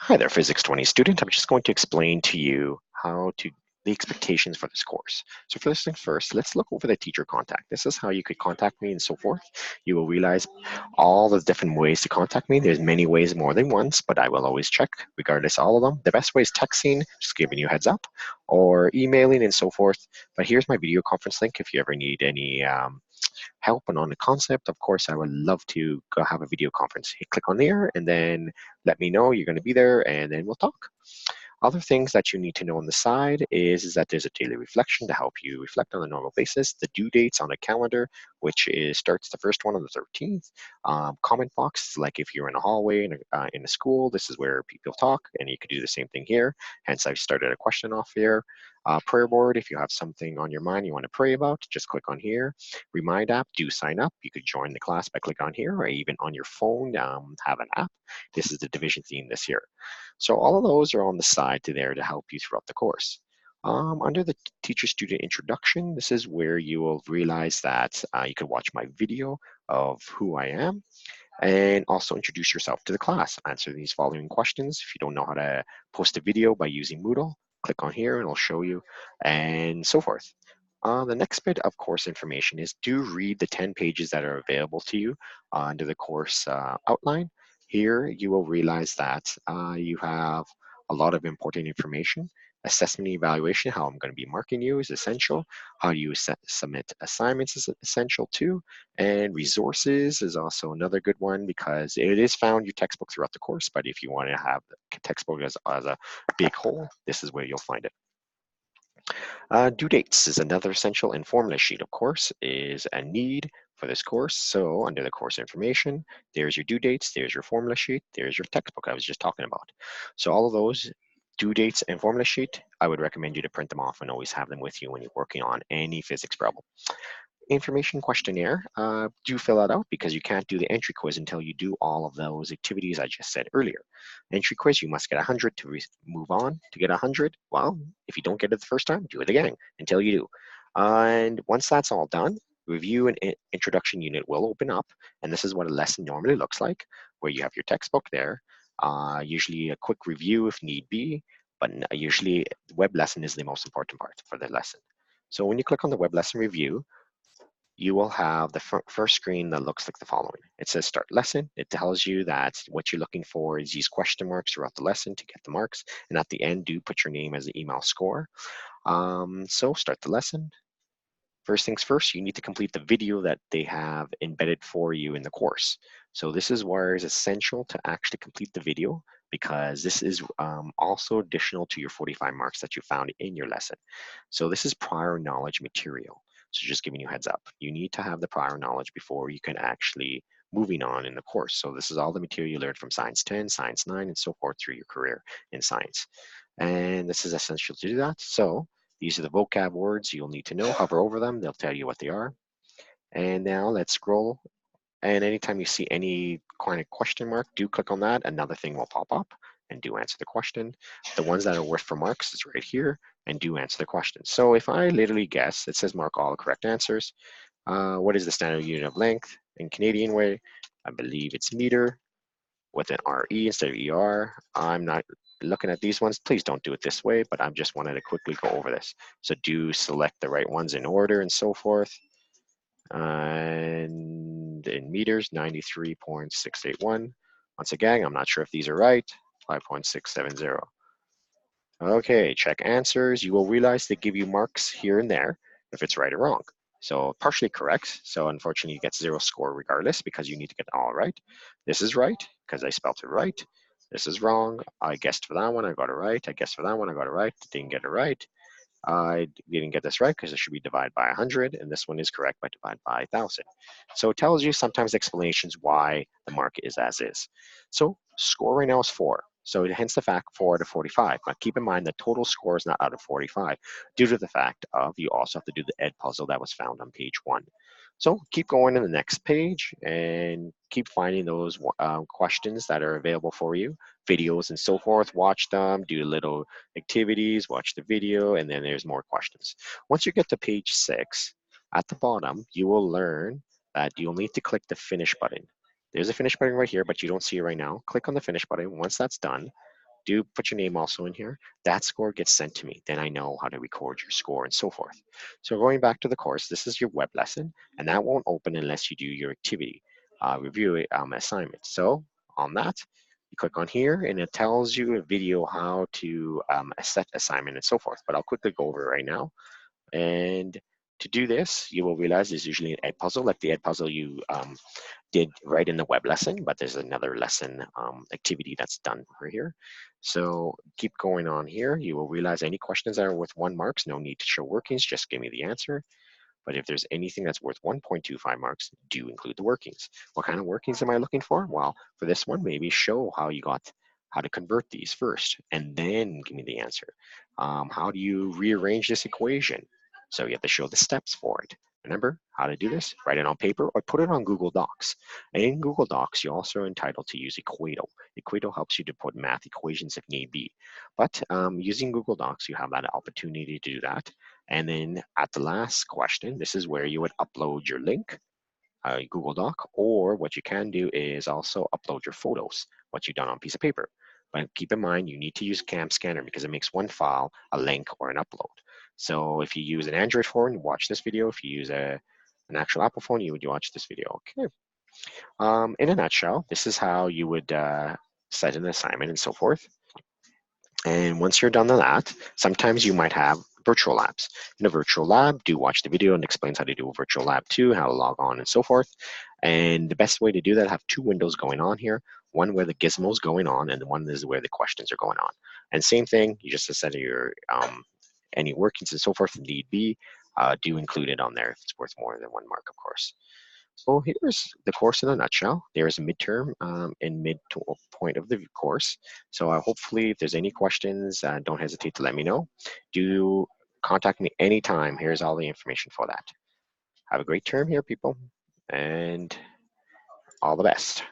Hi there, Physics 20 student. I'm just going to explain to you the expectations for this course. So first things first, let's look over the teacher contact. This is how you could contact me and so forth. You will realize all the different ways to contact me. There's many ways more than once, but I will always check regardless of all of them. The best way is texting, just giving you a heads up, or emailing and so forth. But here's my video conference link if you ever need any help and on the concept, of course, I would love to go have a video conference. You click on there and then let me know you're going to be there and then we'll talk. Other things that you need to know on the side is that there's a daily reflection to help you reflect on a normal basis. The due dates on the calendar, which starts the first one on the 13th. Comment box, like if you're in a hallway in a school, this is where people talk, and you could do the same thing here. Hence, I started a question off here. Prayer board, if you have something on your mind you want to pray about, just click on here. Remind app, do sign up. You could join the class by clicking on here, or even on your phone, have an app. This is the division theme this year. So all of those are on the side to there to help you throughout the course. Under the teacher-student introduction, this is where you will realize that you can watch my video of who I am and also introduce yourself to the class. Answer these following questions. If you don't know how to post a video by using Moodle, click on here and it'll show you and so forth. The next bit of course information is do read the 10 pages that are available to you under the course outline. Here you will realize that you have a lot of important information. Assessment and evaluation, how I'm going to be marking you is essential. How you submit assignments is essential too. And resources is also another good one because it is found your textbook throughout the course, but if you want to have the textbook as a big whole, this is where you'll find it. Due dates is another essential, and formula sheet, of course, is a need for this course. So under the course information, there's your due dates, there's your formula sheet, there's your textbook I was just talking about. So all of those due dates and formula sheet, I would recommend you to print them off and always have them with you when you're working on any physics problem. Information questionnaire, do fill that out because you can't do the entry quiz until you do all of those activities I just said earlier. Entry quiz, you must get 100 to move on. To get 100, well, if you don't get it the first time, do it again until you do. And once that's all done, review and introduction unit will open up, and this is what a lesson normally looks like, where you have your textbook there, usually a quick review if need be, but usually the web lesson is the most important part for the lesson. So when you click on the web lesson review, you will have the first screen that looks like the following. It says start lesson. It tells you that what you're looking for is these question marks throughout the lesson to get the marks. And at the end, do put your name as the email score. So start the lesson. First things first, you need to complete the video that they have embedded for you in the course. So this is where it's essential to actually complete the video because this is also additional to your 45 marks that you found in your lesson. So this is prior knowledge material. So just giving you a heads up, you need to have the prior knowledge before you can actually moving on in the course. So this is all the material you learned from Science 10, Science 9, and so forth through your career in science. And this is essential to do that. So these are the vocab words you'll need to know. Hover over them, they'll tell you what they are. And now let's scroll. And anytime you see any kind of question mark, do click on that. Another thing will pop up and do answer the question. The ones that are worth for marks is right here and do answer the question. So if I literally guess, it says mark all the correct answers. What is the standard unit of length in Canadian way? I believe it's meter with an RE instead of ER. I'm not looking at these ones. Please don't do it this way, but I just wanted to quickly go over this. So do select the right ones in order and so forth. And in meters, 93.681. Once again, I'm not sure if these are right, 5.670. Okay, check answers. You will realize they give you marks here and there if it's right or wrong. So partially correct. So unfortunately, you get 0 score regardless because you need to get it all right. This is right because I spelled it right. This is wrong. I guessed for that one, I got it right. I guessed for that one, I got it right. Didn't get it right. I didn't get this right because it should be divided by 100, and this one is correct by divide by 1,000. So it tells you sometimes explanations why the mark is as is. So score right now is 4. So hence the fact 4 out of 45. But keep in mind the total score is not out of 45 due to the fact of you also have to do the Edpuzzle that was found on page 1. So keep going to the next page and keep finding those questions that are available for you, videos and so forth. Watch them, do little activities, watch the video, and then there's more questions. Once you get to page 6, at the bottom, you will learn that you'll need to click the finish button. There's a finish button right here, but you don't see it right now. Click on the finish button. Once that's done, do put your name also in here. That score gets sent to me. Then I know how to record your score and so forth. So going back to the course, this is your web lesson, and that won't open unless you do your activity review assignment. So on that, you click on here, and it tells you a video how to set assignment and so forth. But I'll quickly go over it right now. And to do this, you will realize there's usually an Edpuzzle, like the Edpuzzle you did right in the web lesson, but there's another lesson activity that's done over here. So keep going on here. You will realize any questions that are worth 1 marks, no need to show workings, just give me the answer. But if there's anything that's worth 1.25 marks, do include the workings. What kind of workings am I looking for? Well, for this one, maybe show how to convert these first, and then give me the answer. How do you rearrange this equation? So you have to show the steps for it. Remember how to do this? Write it on paper or put it on Google Docs. And in Google Docs, you're also entitled to use Equato. Equato helps you to put math equations if need be. But using Google Docs, you have that opportunity to do that. And then at the last question, this is where you would upload your link, Google Doc, or what you can do is also upload your photos, what you've done on a piece of paper. But keep in mind, you need to use Cam Scanner because it makes one file a link or an upload. So if you use an Android phone, you watch this video. If you use an actual Apple phone, you would watch this video. Okay. In a nutshell, this is how you would set an assignment and so forth. And once you're done with that, sometimes you might have virtual labs. In a virtual lab, do watch the video and explains how to do a virtual lab too, how to log on and so forth. And the best way to do that, have 2 windows going on here. One where the gizmo is going on, and the one is where the questions are going on. And same thing, you just set your any workings and so forth if need be, do include it on there if it's worth more than 1 mark, of course. So here's the course in a nutshell. There's a midterm and point of the course. So hopefully if there's any questions, don't hesitate to let me know. Do contact me anytime. Here's all the information for that. Have a great term here, people, and all the best.